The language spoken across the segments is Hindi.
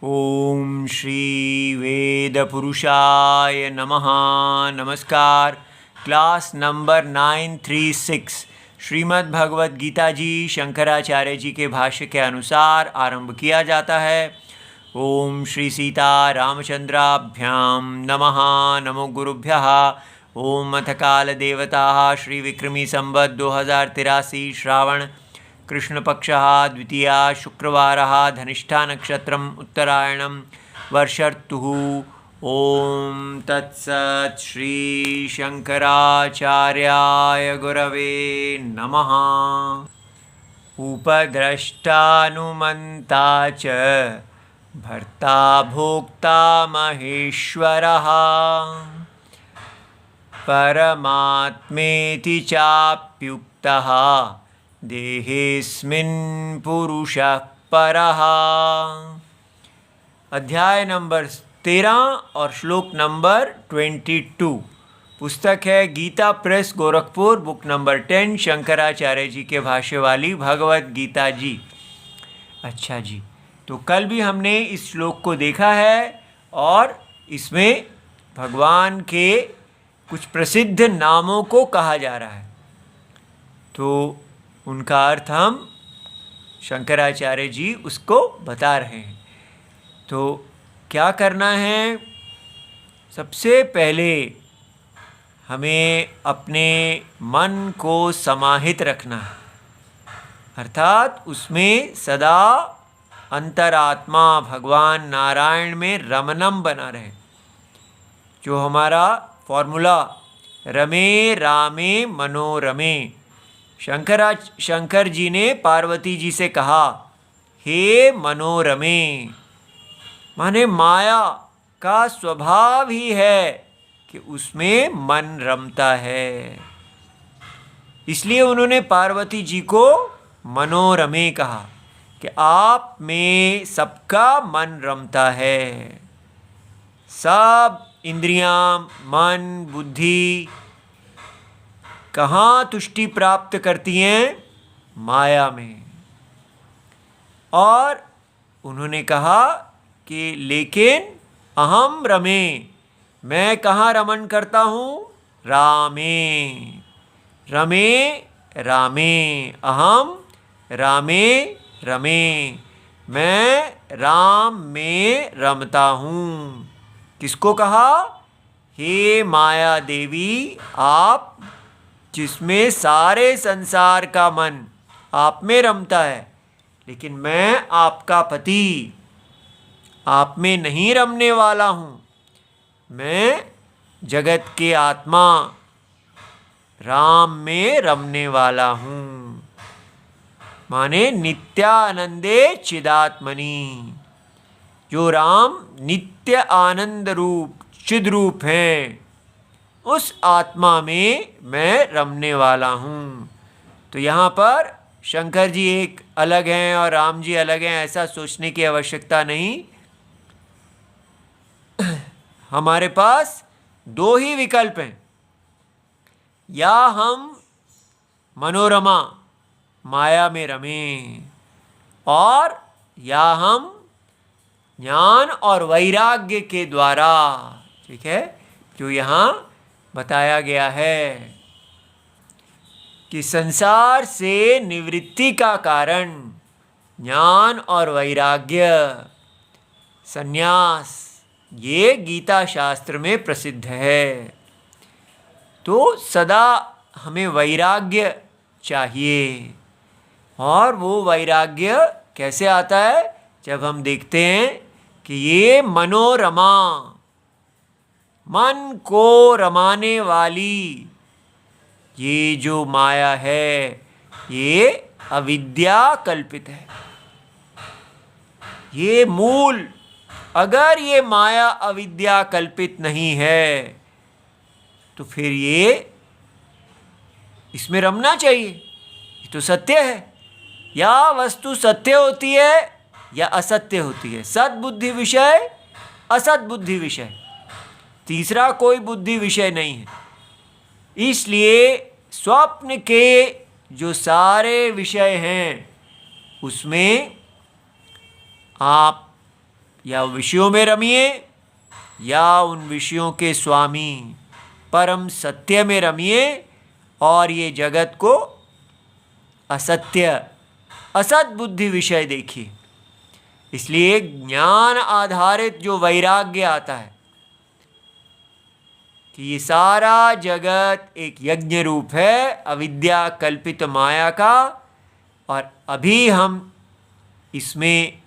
ओम श्री वेद पुरुषाय नमः। नमस्कार। क्लास नंबर 936 श्रीमद् भगवद गीता जी शंकराचार्य जी के भाष्य के अनुसार आरंभ किया जाता है। ओम श्री सीता रामचंद्राभ्याम नमः। नमो गुरुभ्यः। ओम अथ काल देवता श्री विक्रमी संवत् 2083 श्रावण कृष्णपक्षः द्वितीया शुक्रवारः धनिष्ठा नक्षत्रम् उत्तरायणं वर्षर्तुः। ओम तत्सत् श्री शंकराचार्याय गुरवे नमः। उपद्रष्टानुमन्ता च भर्ता भोक्ता महेश्वरः परमात्मेति चाप्युक्तः देहेऽस्मिन् पुरुषः परः। अध्याय नंबर 13 और श्लोक नंबर 22। पुस्तक है गीता प्रेस गोरखपुर, बुक नंबर 10, शंकराचार्य जी के भाष्य वाली भगवद गीता जी। अच्छा जी, तो कल भी हमने इस श्लोक को देखा है और इसमें भगवान के कुछ प्रसिद्ध नामों को कहा जा रहा है, तो उनका अर्थ हम शंकराचार्य जी उसको बता रहे हैं। तो क्या करना है? सबसे पहले हमें अपने मन को समाहित रखना है, अर्थात उसमें सदा अंतरात्मा भगवान नारायण में रमनम बना रहे। जो हमारा फॉर्मूला रमे रामे मनोरमे, शंकर जी ने पार्वती जी से कहा हे मनोरमे, माने माया का स्वभाव ही है कि उसमें मन रमता है, इसलिए उन्होंने पार्वती जी को मनोरमे कहा कि आप में सबका मन रमता है। सब इंद्रियां, मन, बुद्धि कहाँ तुष्टि प्राप्त करती हैं? माया में। और उन्होंने कहा कि लेकिन अहम रमे, मैं कहाँ रमन करता हूँ? रामे रमे रामे, अहम रामे रमे, मैं राम में रमता हूँ। किसको कहा? हे माया देवी, आप जिसमें सारे संसार का मन आप में रमता है, लेकिन मैं आपका पति आप में नहीं रमने वाला हूँ। मैं जगत के आत्मा राम में रमने वाला हूँ, माने नित्यानंदे चिदात्मनि। जो राम नित्य आनंद रूप चिद रूप हैं, उस आत्मा में मैं रमने वाला हूँ। तो यहाँ पर शंकर जी एक अलग हैं और राम जी अलग हैं, ऐसा सोचने की आवश्यकता नहीं। हमारे पास दो ही विकल्प हैं, या हम मनोरमा माया में रमें, और या हम ज्ञान और वैराग्य के द्वारा, ठीक है, जो यहाँ बताया गया है कि संसार से निवृत्ति का कारण ज्ञान और वैराग्य, संन्यास, ये गीता शास्त्र में प्रसिद्ध है। तो सदा हमें वैराग्य चाहिए, और वो वैराग्य कैसे आता है? जब हम देखते हैं कि ये मनोरमा, मन को रमाने वाली ये जो माया है, ये अविद्या कल्पित है। ये मूल, अगर ये माया अविद्या कल्पित नहीं है तो फिर ये इसमें रमना चाहिए। ये तो सत्य है। या वस्तु सत्य होती है या असत्य होती है। सद बुद्धि विषय, असद बुद्धि विषय, तीसरा कोई बुद्धि विषय नहीं है। इसलिए स्वप्न के जो सारे विषय हैं उसमें आप या विषयों में रमिए या उन विषयों के स्वामी परम सत्य में रमिए और ये जगत को असत्य असत बुद्धि विषय देखिए। इसलिए ज्ञान आधारित जो वैराग्य आता है कि ये सारा जगत एक यज्ञ रूप है अविद्या कल्पित माया का, और अभी हम इसमें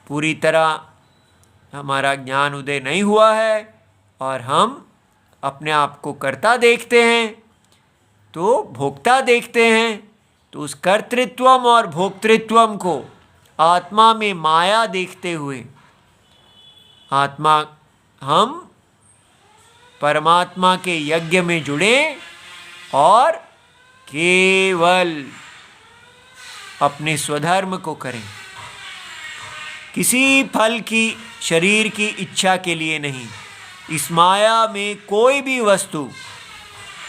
पूरी तरह हमारा ज्ञान उदय नहीं हुआ है और हम अपने आप को कर्ता देखते हैं, तो भोक्ता देखते हैं। तो उस कर्तृत्वम और भोक्तृत्वम को आत्मा में माया देखते हुए हम परमात्मा के यज्ञ में जुड़े और केवल अपने स्वधर्म को करें, किसी फल की शरीर की इच्छा के लिए नहीं। इस माया में कोई भी वस्तु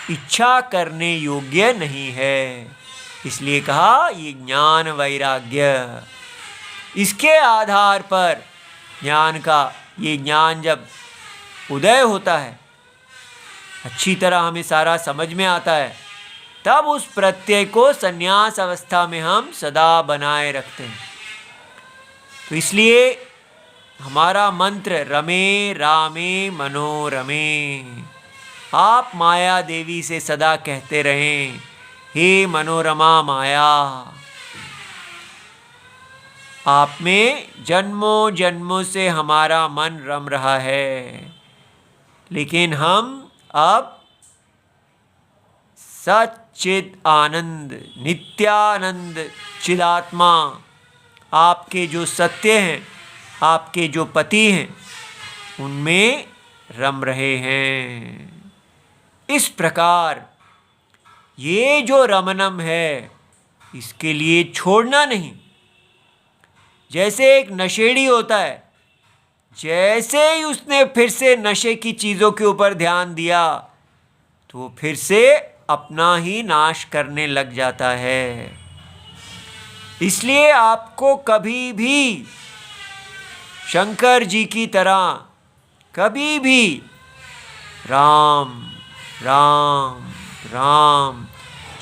इच्छा करने योग्य नहीं है, इसलिए कहा ये ज्ञान वैराग्य। इसके आधार पर ये ज्ञान जब उदय होता है, अच्छी तरह हमें सारा समझ में आता है, तब उस प्रत्यय को संन्यास अवस्था में हम सदा बनाए रखते हैं। तो इसलिए हमारा मंत्र रमे रामे मनोरमे। आप माया देवी से सदा कहते रहें, हे मनोरमा माया, आप में जन्मों जन्मों से हमारा मन रम रहा है, लेकिन हम अब सच्चिद आनंद नित्यानंद चिदात्मा आपके जो सत्य हैं, आपके जो पति हैं, उनमें रम रहे हैं। इस प्रकार ये जो रमनम है, इसके लिए छोड़ना नहीं। जैसे एक नशेड़ी होता है, जैसे ही उसने फिर से नशे की चीज़ों के ऊपर ध्यान दिया तो फिर से अपना ही नाश करने लग जाता है। इसलिए आपको कभी भी शंकर जी की तरह कभी भी राम राम राम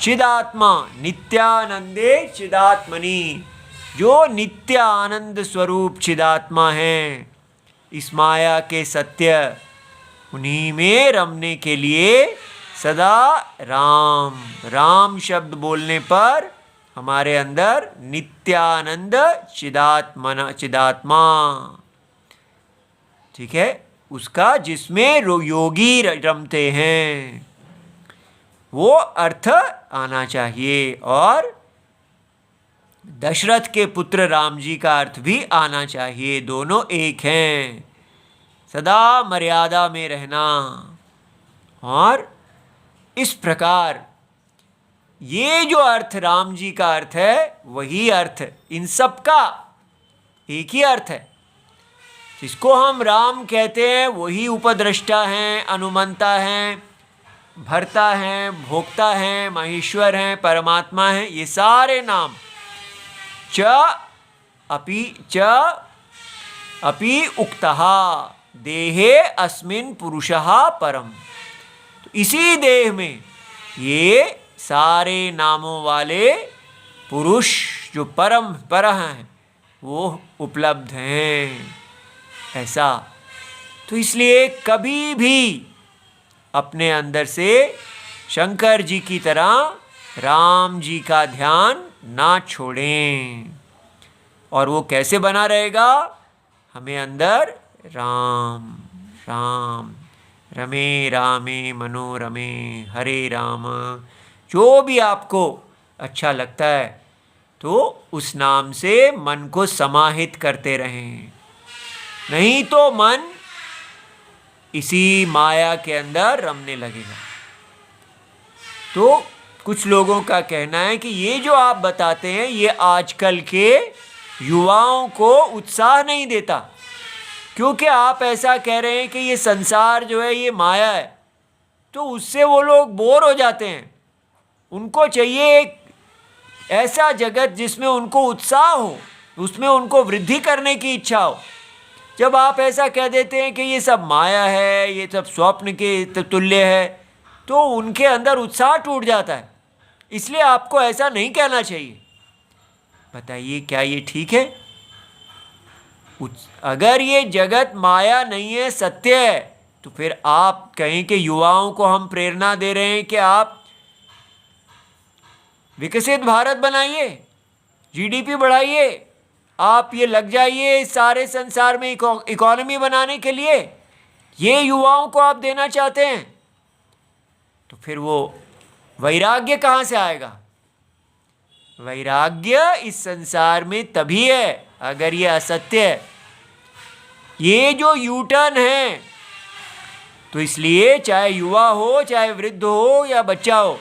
चिदात्मा नित्यानंदे चिदात्मनि, जो नित्य आनंद स्वरूप चिदात्मा हैं, इस माया के सत्य, उन्हीं में रमने के लिए सदा राम राम शब्द बोलने पर हमारे अंदर नित्यानंद चिदात्मा, ठीक है, उसका जिसमें योगी रमते हैं, वो अर्थ आना चाहिए। और दशरथ के पुत्र राम जी का अर्थ भी आना चाहिए। दोनों एक हैं, सदा मर्यादा में रहना। और इस प्रकार ये जो अर्थ राम जी का अर्थ है, वही अर्थ इन सब का एक ही अर्थ है। जिसको हम राम कहते हैं वही उपद्रष्टा हैं, अनुमंता हैं, भर्ता हैं, भोक्ता हैं, महेश्वर हैं, परमात्मा हैं। ये सारे नाम च अपि उक्तः देहे अस्मिन् पुरुषः परम। तो इसी देह में ये सारे नामों वाले पुरुष जो परम पर हैं वो उपलब्ध हैं। ऐसा तो इसलिए कभी भी अपने अंदर से शंकर जी की तरह राम जी का ध्यान ना छोड़ें। और वो कैसे बना रहेगा? हमें अंदर राम राम रमे रामे मनोरमे हरे राम, जो भी आपको अच्छा लगता है तो उस नाम से मन को समाहित करते रहें। नहीं तो मन इसी माया के अंदर रमने लगेगा। तो कुछ लोगों का कहना है कि ये जो आप बताते हैं ये आजकल के युवाओं को उत्साह नहीं देता, क्योंकि आप ऐसा कह रहे हैं कि ये संसार जो है ये माया है, तो उससे वो लोग बोर हो जाते हैं। उनको चाहिए एक ऐसा जगत जिसमें उनको उत्साह हो, उसमें उनको वृद्धि करने की इच्छा हो। जब आप ऐसा कह देते हैं कि ये सब माया है, ये सब स्वप्न के तुल्य है, तो उनके अंदर उत्साह टूट जाता है। इसलिए आपको ऐसा नहीं कहना चाहिए। बताइए क्या ये ठीक है? अगर ये जगत माया नहीं है, सत्य है, तो फिर आप कहें कि युवाओं को हम प्रेरणा दे रहे हैं कि आप विकसित भारत बनाइए, जीडीपी बढ़ाइए, आप ये लग जाइए सारे संसार में इकोनॉमी बनाने के लिए, ये युवाओं को आप देना चाहते हैं, तो फिर वो वैराग्य कहाँ से आएगा? वैराग्य इस संसार में तभी है अगर ये असत्य है। ये जो यूटर्न है, तो इसलिए चाहे युवा हो, चाहे वृद्ध हो या बच्चा हो,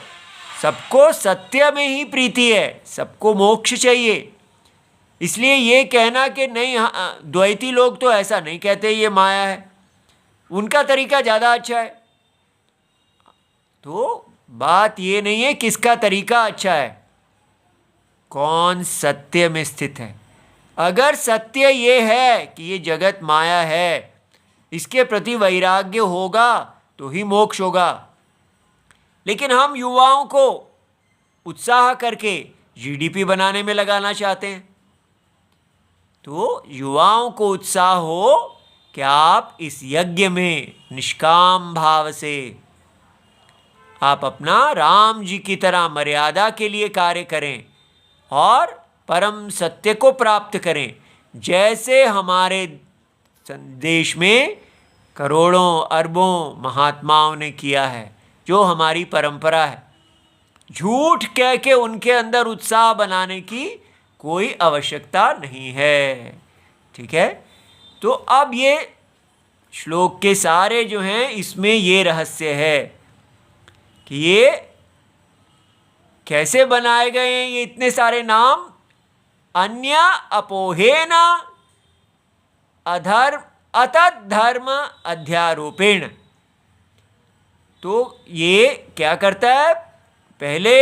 सबको सत्य में ही प्रीति है, सबको मोक्ष चाहिए। इसलिए ये कहना कि नहीं, द्वैती लोग तो ऐसा नहीं कहते, ये माया है, उनका तरीका ज़्यादा अच्छा है। तो बात ये नहीं है किसका तरीका अच्छा है, कौन सत्य में स्थित है। अगर सत्य ये है कि ये जगत माया है, इसके प्रति वैराग्य होगा तो ही मोक्ष होगा। लेकिन हम युवाओं को उत्साह करके जीडीपी बनाने में लगाना चाहते हैं। तो युवाओं को उत्साह हो कि आप इस यज्ञ में निष्काम भाव से आप अपना राम जी की तरह मर्यादा के लिए कार्य करें और परम सत्य को प्राप्त करें, जैसे हमारे देश में करोड़ों अरबों महात्माओं ने किया है, जो हमारी परंपरा है। झूठ कह के उनके अंदर उत्साह बनाने की कोई आवश्यकता नहीं है। ठीक है, तो अब ये श्लोक के सारे जो हैं, इसमें ये रहस्य है कि ये कैसे बनाए गए हैं ये इतने सारे नाम। अन्य अपोहेन अधर्म अतद्धर्म अध्यारोपेण। तो ये क्या करता है, पहले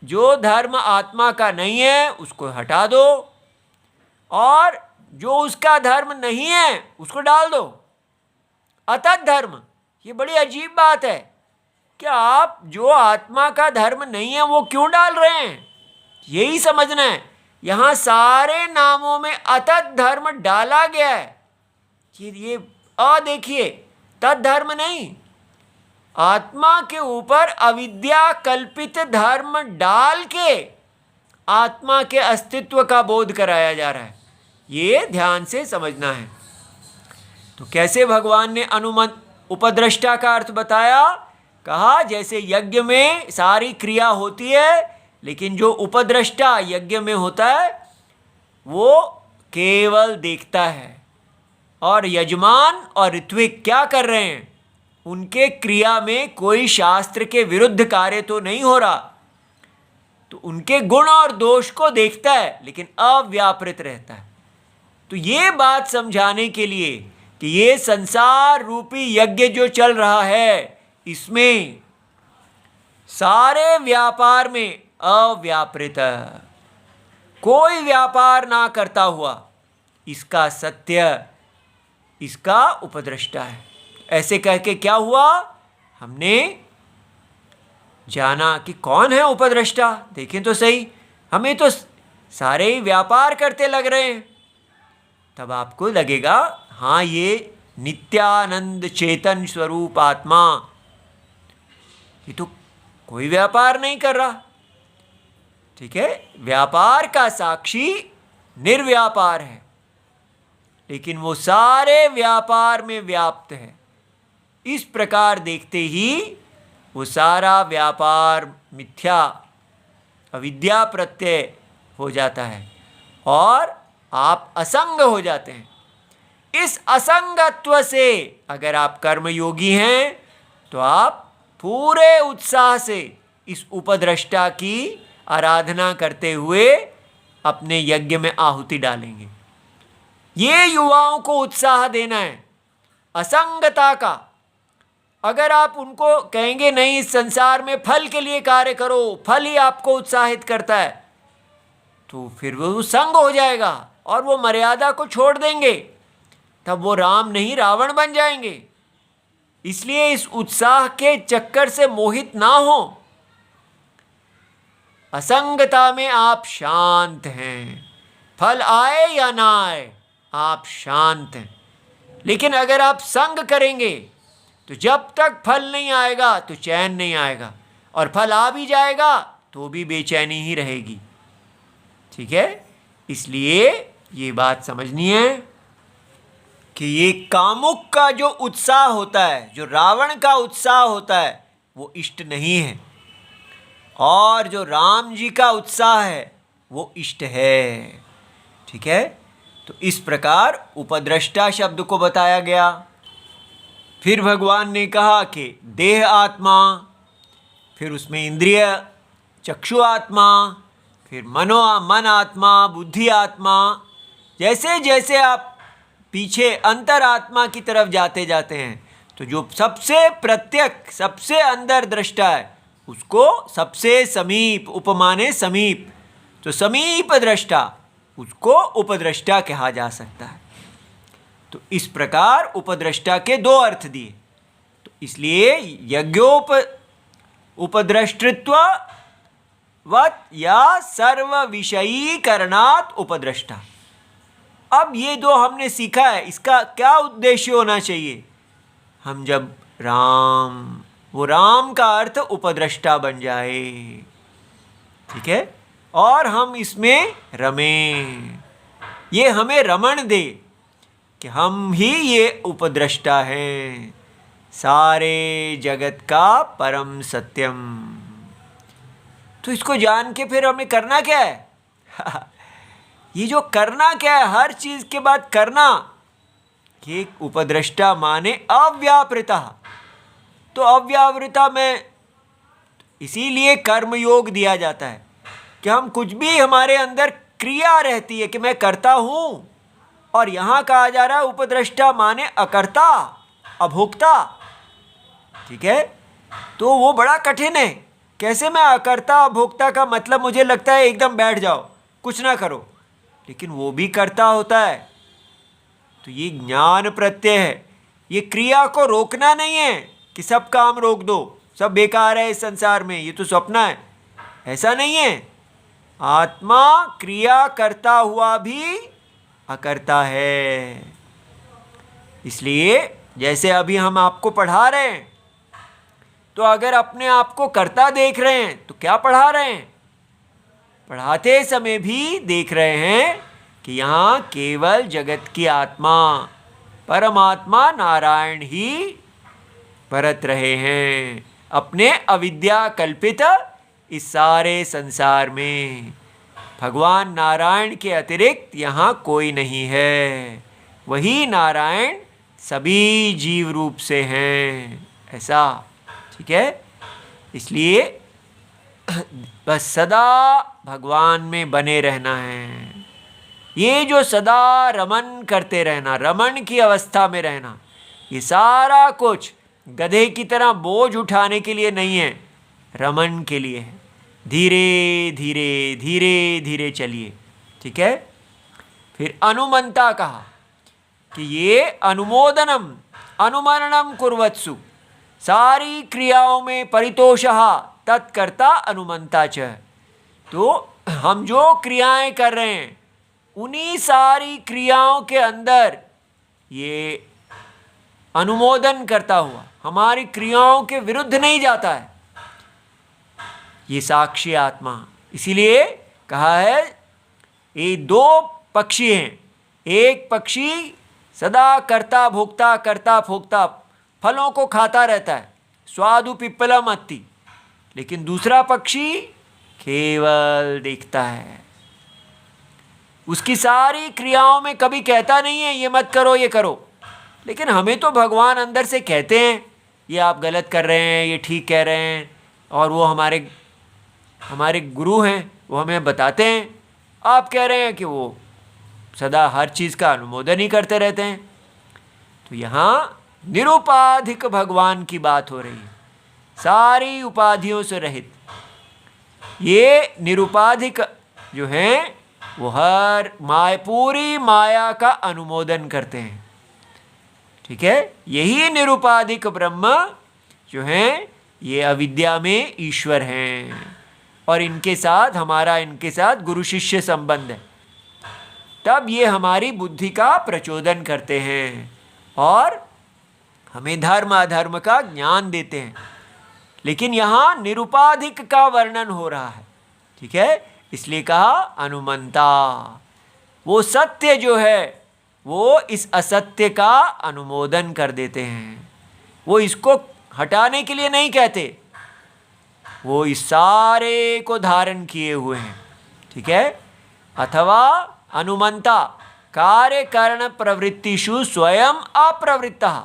जो धर्म आत्मा का नहीं है उसको हटा दो, और जो उसका धर्म नहीं है उसको डाल दो। अतत् धर्म, ये बड़ी अजीब बात है कि आप जो आत्मा का धर्म नहीं है वो क्यों डाल रहे हैं, यही समझना है। यहाँ सारे नामों में अतत् धर्म डाला गया है। ये देखिए, तद्धर्म नहीं, आत्मा के ऊपर अविद्या कल्पित धर्म डाल के आत्मा के अस्तित्व का बोध कराया जा रहा है। ये ध्यान से समझना है। तो कैसे भगवान ने उपद्रष्टा का अर्थ बताया, कहा जैसे यज्ञ में सारी क्रिया होती है, लेकिन जो उपद्रष्टा यज्ञ में होता है वो केवल देखता है, और यजमान और ऋत्विक क्या कर रहे हैं, उनके क्रिया में कोई शास्त्र के विरुद्ध कार्य तो नहीं हो रहा, तो उनके गुण और दोष को देखता है लेकिन अव्यापृत रहता है। तो ये बात समझाने के लिए कि ये संसार रूपी यज्ञ जो चल रहा है, इसमें सारे व्यापार में अव्यापृत, कोई व्यापार ना करता हुआ, इसका सत्य, इसका उपद्रष्टा है। ऐसे कह के क्या हुआ, हमने जाना कि कौन है उपद्रष्टा। देखें तो सही, हमें तो सारे ही व्यापार करते लग रहे हैं। तब आपको लगेगा हाँ, ये नित्यानंद चेतन स्वरूप आत्मा, ये तो कोई व्यापार नहीं कर रहा। ठीक है, व्यापार का साक्षी निर्व्यापार है, लेकिन वो सारे व्यापार में व्याप्त है। इस प्रकार देखते ही वो सारा व्यापार मिथ्या अविद्या प्रत्यय हो जाता है और आप असंग हो जाते हैं। इस असंगत्व से अगर आप कर्मयोगी हैं तो आप पूरे उत्साह से इस उपद्रष्टा की आराधना करते हुए अपने यज्ञ में आहुति डालेंगे। ये युवाओं को उत्साह देना है असंगता का। अगर आप उनको कहेंगे नहीं, इस संसार में फल के लिए कार्य करो, फल ही आपको उत्साहित करता है, तो फिर वो संग हो जाएगा और वो मर्यादा को छोड़ देंगे, तब वो राम नहीं रावण बन जाएंगे। इसलिए इस उत्साह के चक्कर से मोहित ना हो। असंगता में आप शांत हैं, फल आए या ना आए आप शांत हैं। लेकिन अगर आप संग करेंगे तो जब तक फल नहीं आएगा तो चैन नहीं आएगा, और फल आ भी जाएगा तो भी बेचैनी ही रहेगी। ठीक है, इसलिए ये बात समझनी है कि ये कामुक का जो उत्साह होता है, जो रावण का उत्साह होता है, वो इष्ट नहीं है, और जो राम जी का उत्साह है वो इष्ट है। ठीक है, तो इस प्रकार उपद्रष्टा शब्द को बताया गया। फिर भगवान ने कहा कि देह आत्मा, फिर उसमें इंद्रिय चक्षु आत्मा, फिर मन आत्मा, बुद्धि आत्मा। जैसे जैसे आप पीछे अंतरात्मा की तरफ जाते जाते हैं तो जो सबसे प्रत्यक्ष, सबसे अंदर दृष्टा है उसको सबसे समीप, उपमाने समीप, तो समीप दृष्टा उसको उपद्रष्टा कहा जा सकता है। तो इस प्रकार उपद्रष्टा के दो अर्थ दिए। तो इसलिए उपद्रष्टृत्व वत या सर्व विषयीकरणात् उपद्रष्टा। अब ये दो हमने सीखा है, इसका क्या उद्देश्य होना चाहिए? हम जब वो राम का अर्थ उपद्रष्टा बन जाए, ठीक है, और हम इसमें रमें, ये हमें रमण दे कि हम ही ये उपद्रष्टा हैं, सारे जगत का परम सत्यम। तो इसको जान के फिर हमें करना क्या है? ये जो करना क्या है, हर चीज के बाद करना, कि उपद्रष्टा माने अव्यापृता। तो अव्यावृता में इसीलिए कर्मयोग दिया जाता है कि हम कुछ भी, हमारे अंदर क्रिया रहती है कि मैं करता हूं, और यहां कहा जा रहा है उपद्रष्टा माने अकर्ता, अभोक्ता। ठीक है, तो वो बड़ा कठिन है। कैसे मैं अकर्ता अभोक्ता का मतलब मुझे लगता है एकदम बैठ जाओ कुछ ना करो, लेकिन वो भी कर्ता होता है। तो ये ज्ञान प्रत्यय है, ये क्रिया को रोकना नहीं है कि सब काम रोक दो, सब बेकार है इस संसार में, ये तो स्वप्न है, ऐसा नहीं है। आत्मा क्रिया करता हुआ भी अकर्ता है। इसलिए जैसे अभी हम आपको पढ़ा रहे हैं, तो अगर अपने आप को कर्ता देख रहे हैं तो क्या पढ़ा रहे हैं? पढ़ाते समय भी देख रहे हैं कि यहाँ केवल जगत की आत्मा, परमात्मा नारायण ही बरत रहे हैं अपने अविद्या कल्पित इस सारे संसार में। भगवान नारायण के अतिरिक्त यहाँ कोई नहीं है, वही नारायण सभी जीव रूप से हैं, ऐसा। ठीक है, इसलिए बस सदा भगवान में बने रहना है। ये जो सदा रमन करते रहना, रमन की अवस्था में रहना, ये सारा कुछ गधे की तरह बोझ उठाने के लिए नहीं है, रमन के लिए है। धीरे धीरे धीरे धीरे चलिए। ठीक है, फिर अनुमंता कहा कि ये अनुमोदनम अनुमरणम कुर्वत्सु, सारी क्रियाओं में परितोषः तत्कर्ता अनुमंता च। तो हम जो क्रियाएं कर रहे हैं उन्हीं सारी क्रियाओं के अंदर ये अनुमोदन करता हुआ हमारी क्रियाओं के विरुद्ध नहीं जाता है, ये साक्षी आत्मा। इसीलिए कहा है ये दो पक्षी हैं, एक पक्षी सदा कर्ता भोक्ता कर्ता भोक्ता फलों को खाता रहता है, स्वादु पिप्पलम अत्ति, लेकिन दूसरा पक्षी केवल देखता है, उसकी सारी क्रियाओं में कभी कहता नहीं है ये मत करो ये करो। लेकिन हमें तो भगवान अंदर से कहते हैं ये आप गलत कर रहे हैं, ये ठीक कह रहे हैं, और वो हमारे गुरु हैं, वो हमें बताते हैं। आप कह रहे हैं कि वो सदा हर चीज़ का अनुमोदन ही करते रहते हैं। तो यहाँ निरुपाधिक भगवान की बात हो रही है, सारी उपाधियों से रहित। ये निरुपाधिक जो हैं वो हर पूरी माया का अनुमोदन करते हैं। ठीक है, यही निरुपाधिक ब्रह्म जो हैं ये अविद्या में ईश्वर हैं और इनके साथ गुरु शिष्य संबंध है। तब ये हमारी बुद्धि का प्रचोदन करते हैं और हमें धर्म अधर्म का ज्ञान देते हैं। लेकिन यहाँ निरुपाधिक का वर्णन हो रहा है। ठीक है, इसलिए कहा अनुमंता। वो सत्य जो है वो इस असत्य का अनुमोदन कर देते हैं। वो इसको हटाने के लिए नहीं कहते, वो इस सारे को धारण किए हुए हैं। ठीक है, अथवा अनुमंता कार्य करण प्रवृत्तिषु स्वयं अप्रवृत्तः।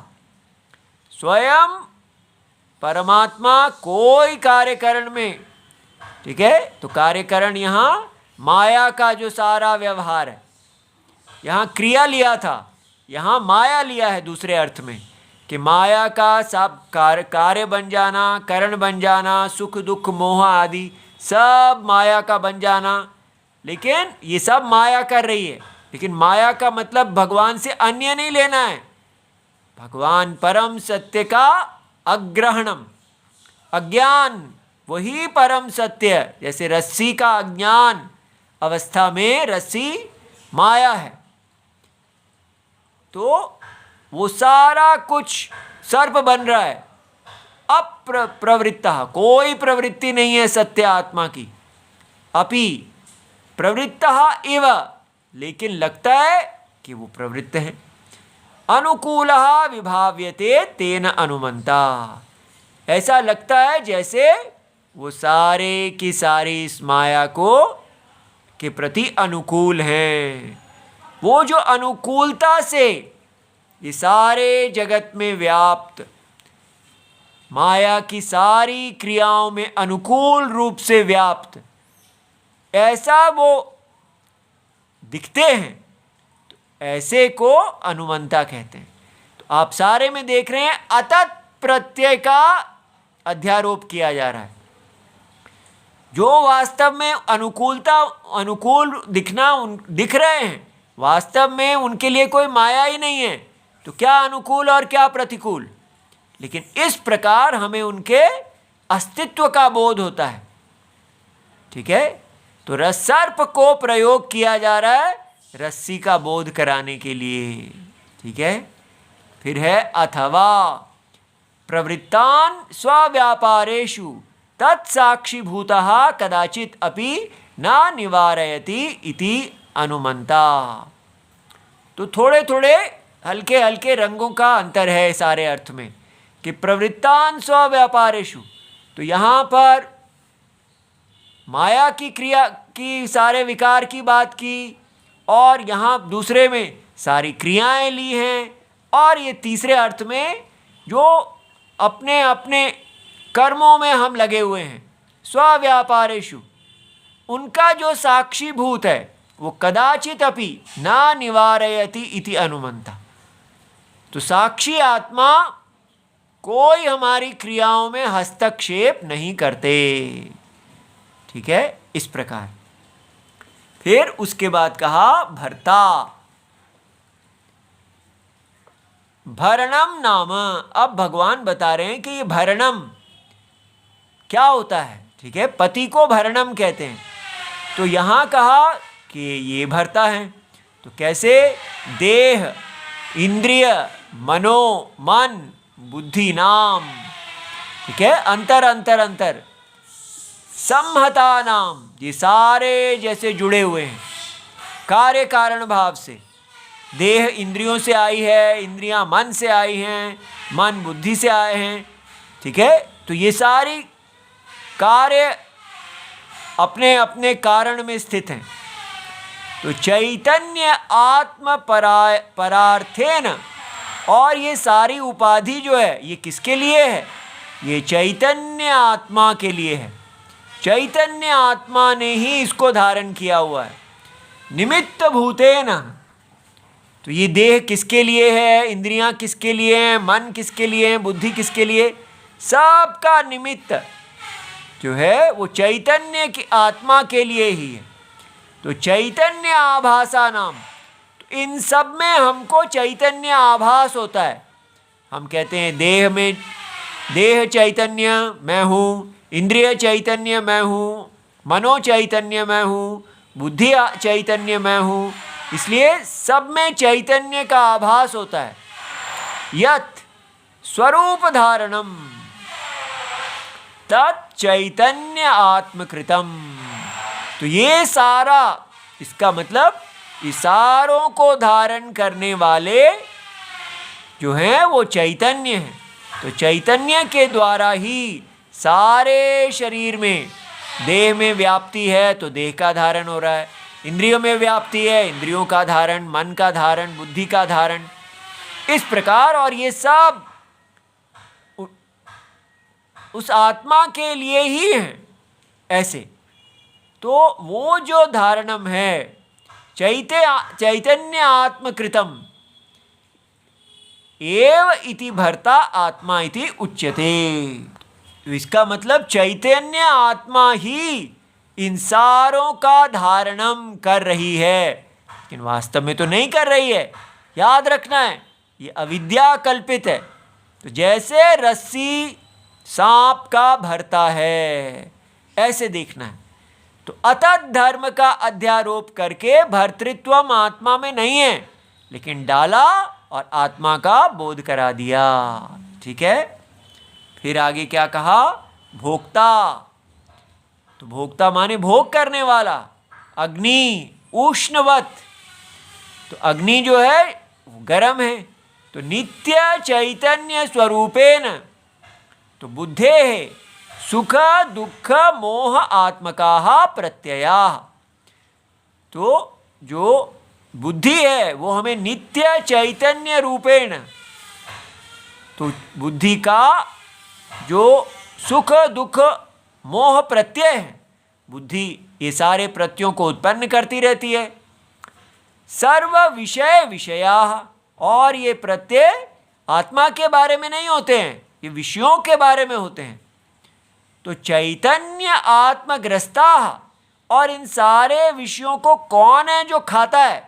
स्वयं परमात्मा कोई कार्यकरण में, ठीक है, तो कार्यकरण यहाँ माया का जो सारा व्यवहार है, यहाँ क्रिया लिया था, यहाँ माया लिया है दूसरे अर्थ में कि माया का सब कार्य बन जाना, करण बन जाना, सुख दुख मोह आदि सब माया का बन जाना। लेकिन ये सब माया कर रही है, लेकिन माया का मतलब भगवान से अन्य नहीं लेना है। भगवान परम सत्य का अग्रहणम, अज्ञान वही परम सत्य है। जैसे रस्सी का अज्ञान अवस्था में रस्सी माया है, तो वो सारा कुछ सर्प बन रहा है। अप्रवृत्ता, कोई प्रवृत्ति नहीं है सत्य आत्मा की। अपि प्रवृत्ता इव, लेकिन लगता है कि वो प्रवृत्त है। अनुकूलः विभाव्यते तेन अनुमंता, ऐसा लगता है जैसे वो सारे की सारी इस माया को के प्रति अनुकूल हैं। वो जो अनुकूलता से ये सारे जगत में व्याप्त माया की सारी क्रियाओं में अनुकूल रूप से व्याप्त, ऐसा वो दिखते हैं, तो ऐसे को अनुमंता कहते हैं। तो आप सारे में देख रहे हैं अतत प्रत्यय का अध्यारोप किया जा रहा है। जो वास्तव में अनुकूल दिख रहे हैं, वास्तव में उनके लिए कोई माया ही नहीं है, तो क्या अनुकूल और क्या प्रतिकूल। लेकिन इस प्रकार हमें उनके अस्तित्व का बोध होता है। ठीक है, तो रसर्प को प्रयोग किया जा रहा है रस्सी का बोध कराने के लिए। ठीक है, फिर है अथवा प्रवृत्तान स्वव्यापारेषु तत्साक्षीभूतः कदाचित अपि न निवारयति इति अनुमंता। तो थोड़े थोड़े हल्के हल्के रंगों का अंतर है सारे अर्थ में कि प्रवृत्तान स्वव्यापारेषु, तो यहाँ पर माया की क्रिया की सारे विकार की बात की, और यहाँ दूसरे में सारी क्रियाएं ली हैं, और ये तीसरे अर्थ में जो अपने अपने कर्मों में हम लगे हुए हैं, स्वव्यापारेषु, उनका जो साक्षीभूत है वो कदाचित अपि न निवारयति इति अनुमंता। तो साक्षी आत्मा कोई हमारी क्रियाओं में हस्तक्षेप नहीं करते। ठीक है, इस प्रकार फिर उसके बाद कहा भर्ता। भरणम नाम, अब भगवान बता रहे हैं कि ये भरणम क्या होता है। ठीक है, पति को भरणम कहते हैं। तो यहाँ कहा कि ये भरता है, तो कैसे? देह, इंद्रिय, मनो, मन, बुद्धि नाम। ठीक है, अंतर अंतर अंतर संहता नाम, ये सारे जैसे जुड़े हुए हैं कार्य कारण भाव से। देह इंद्रियों से आई है, इंद्रियां मन से आई हैं, मन बुद्धि से आए हैं। ठीक है, तो ये सारी कार्य अपने अपने कारण में स्थित हैं। तो चैतन्य आत्म परार्थेन, और ये सारी उपाधि जो है ये किसके लिए है? ये चैतन्य आत्मा के लिए है। चैतन्य आत्मा ने ही इसको धारण किया हुआ है। निमित्त भूतेन, तो ये देह किसके लिए है, इंद्रियां किसके लिए हैं, मन किसके लिए है, बुद्धि किसके लिए? सबका निमित्त जो है वो चैतन्य की आत्मा के लिए ही है। तो चैतन्य आभासा नाम, तो इन सब में हमको चैतन्य आभास होता है। हम कहते हैं देह में, देह चैतन्य मैं हूँ, इंद्रिय चैतन्य मैं हूँ, मनो चैतन्य मैं हूँ, बुद्धि चैतन्य मैं हूँ, इसलिए सब में चैतन्य का आभास होता है। यत् स्वरूप धारणम तत् चैतन्य आत्मकृतम, तो ये सारा, इसका मतलब इशारों को धारण करने वाले जो हैं वो चैतन्य हैं। तो चैतन्य के द्वारा ही सारे शरीर में, देह में व्याप्ति है तो देह का धारण हो रहा है, इंद्रियों में व्याप्ति है इंद्रियों का धारण, मन का धारण, बुद्धि का धारण, इस प्रकार। और ये सब उस आत्मा के लिए ही है ऐसे। तो वो जो धारणम है चैतन्य आत्मकृतम एव इति भर्ता आत्मा इति उच्यते। तो इसका मतलब चैतन्य आत्मा ही इन सारों का धारणम कर रही है, लेकिन वास्तव में तो नहीं कर रही है। याद रखना है, ये अविद्या कल्पित है। तो जैसे रस्सी सांप का भरता है, ऐसे देखना है। तो अतत धर्म का अध्यारोप करके भर्तृत्व आत्मा में नहीं है, लेकिन डाला और आत्मा का बोध करा दिया। ठीक है, फिर आगे क्या कहा? भोक्ता। तो भोक्ता माने भोग करने वाला। अग्नि उष्णवत, तो अग्नि जो है वो गर्म है। तो नित्य चैतन्य स्वरूपेण, तो बुद्धे है सुख दुख मोह आत्मका प्रत्यया। तो जो बुद्धि है वो हमें नित्य चैतन्य रूपेण, तो बुद्धि का जो सुख दुख मोह प्रत्यय है, बुद्धि ये सारे प्रत्ययों को उत्पन्न करती रहती है। सर्व विषय विषया, और ये प्रत्यय आत्मा के बारे में नहीं होते हैं, ये विषयों के बारे में होते हैं। तो चैतन्य आत्मग्रस्ता, और इन सारे विषयों को कौन है जो खाता है?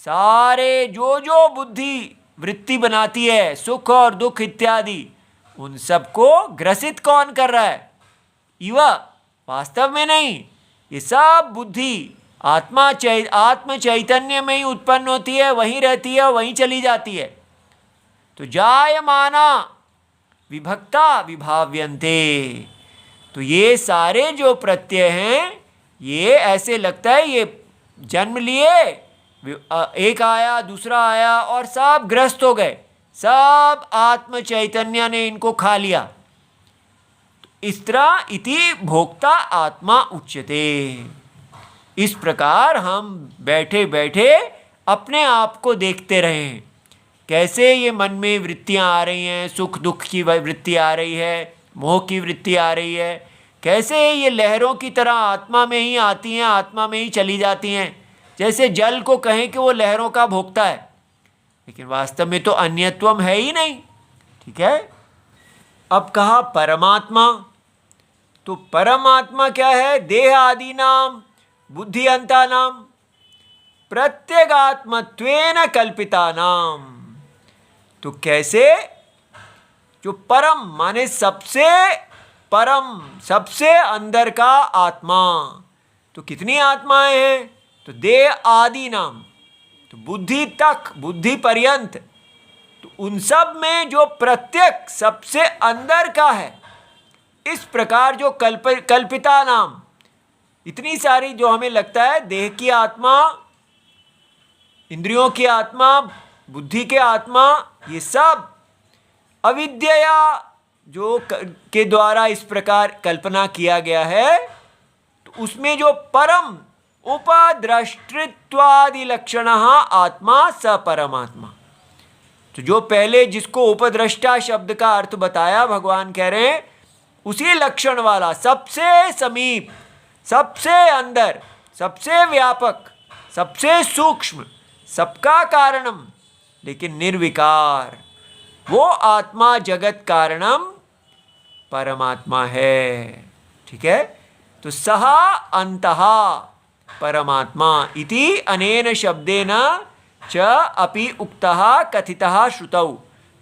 सारे जो जो बुद्धि वृत्ति बनाती है, सुख और दुख इत्यादि, उन सबको ग्रसित कौन कर रहा है? इव, वास्तव में नहीं। ये सब बुद्धि आत्म चैतन्य में ही उत्पन्न होती है, वहीं रहती है, वहीं चली जाती है। तो जायमाना विभक्ता विभाव्यन्ते, तो ये सारे जो प्रत्यय हैं ये ऐसे लगता है ये जन्म लिए, एक आया दूसरा आया और सब ग्रस्त हो गए, सब आत्म चैतन्य ने इनको खा लिया। तो इस तरह इति भोक्ता आत्मा उच्यते। इस प्रकार हम बैठे बैठे अपने आप को देखते रहें, कैसे ये मन में वृत्तियां आ रही हैं, सुख दुख की वृत्ति आ रही है, मोह की वृत्ति आ रही है, कैसे ये लहरों की तरह आत्मा में ही आती हैं, आत्मा में ही चली जाती हैं। जैसे जल को कहें कि वो लहरों का भोक्ता है, लेकिन वास्तव में तो अन्यत्वम है ही नहीं। ठीक है, अब कहा परमात्मा। तो परमात्मा क्या है? देह आदि नाम बुद्धि अंता नाम प्रत्यगात्मत्वेन कल्पिता नाम। तो कैसे? जो परम माने सबसे परम, सबसे अंदर का आत्मा। तो कितनी आत्माएं हैं? तो देह आदि नाम, तो बुद्धि तक, बुद्धि पर्यंत, तो उन सब में जो प्रत्येक सबसे अंदर का है, इस प्रकार जो कल्पिता नाम, इतनी सारी जो हमें लगता है देह की आत्मा, इंद्रियों की आत्मा, बुद्धि के आत्मा, ये सब अविद्या जो के द्वारा इस प्रकार कल्पना किया गया है। तो उसमें जो परम उपद्रष्टृत्वादि लक्षण आत्मा स परमात्मा, तो जो पहले जिसको उपद्रष्टा शब्द का अर्थ बताया, भगवान कह रहे हैं उसी लक्षण वाला, सबसे समीप, सबसे अंदर, सबसे व्यापक, सबसे सूक्ष्म, सबका कारणम लेकिन निर्विकार, वो आत्मा जगत कारणम परमात्मा है। ठीक है, तो सहा अंतहा, परमात्मा इति अनेन शब्देन च अपि उक्तः कथितः श्रुतौ।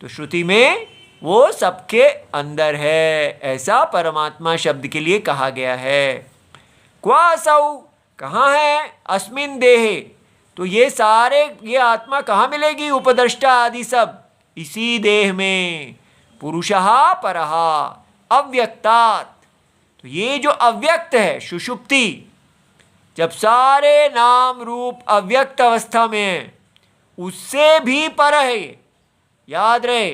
तो श्रुति में वो सबके अंदर है, ऐसा परमात्मा शब्द के लिए कहा गया है। क्व असौ, कहाँ है? अस्मिन देहे, तो ये सारे, ये आत्मा कहाँ मिलेगी? उपद्रष्टा आदि सब इसी देह में। पुरुषः परः अव्यक्तात्, तो ये जो अव्यक्त है सुषुप्ति, जब सारे नाम रूप अव्यक्त अवस्था में है, उससे भी पर है। याद रहे,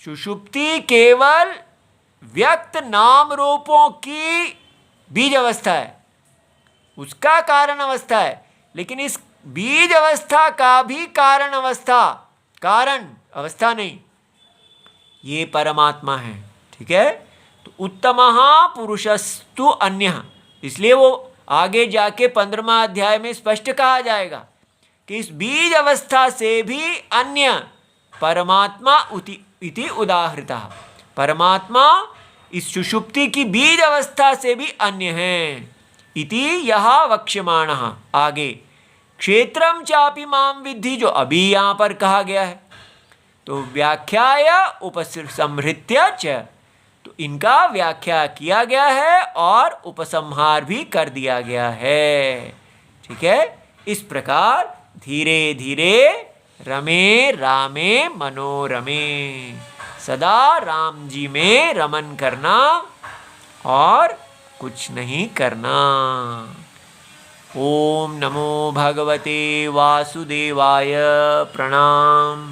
सुषुप्ति केवल व्यक्त नाम रूपों की बीज अवस्था है, उसका कारण अवस्था है, लेकिन इस बीज अवस्था का भी कारण अवस्था नहीं, ये परमात्मा है। ठीक है, तो उत्तमः पुरुषस्तु अन्यः, इसलिए वो आगे जाके 15वां अध्याय में स्पष्ट कहा जाएगा कि इस बीज अवस्था से भी अन्य परमात्मा इति उदाहृतः, परमात्मा इस सुषुप्ति की बीज अवस्था से भी अन्य है। इति यह वक्ष्यमाणः, आगे क्षेत्रम चापि माम विद्धि, जो अभी यहाँ पर कहा गया है, तो व्याख्याय उपसंहृत्य च, तो इनका व्याख्या किया गया है और उपसंहार भी कर दिया गया है। ठीक है, इस प्रकार धीरे धीरे रमे रामे मनोरमे, सदा राम जी में रमन करना और कुछ नहीं करना। ओम नमो भगवते वासुदेवाय। प्रणाम।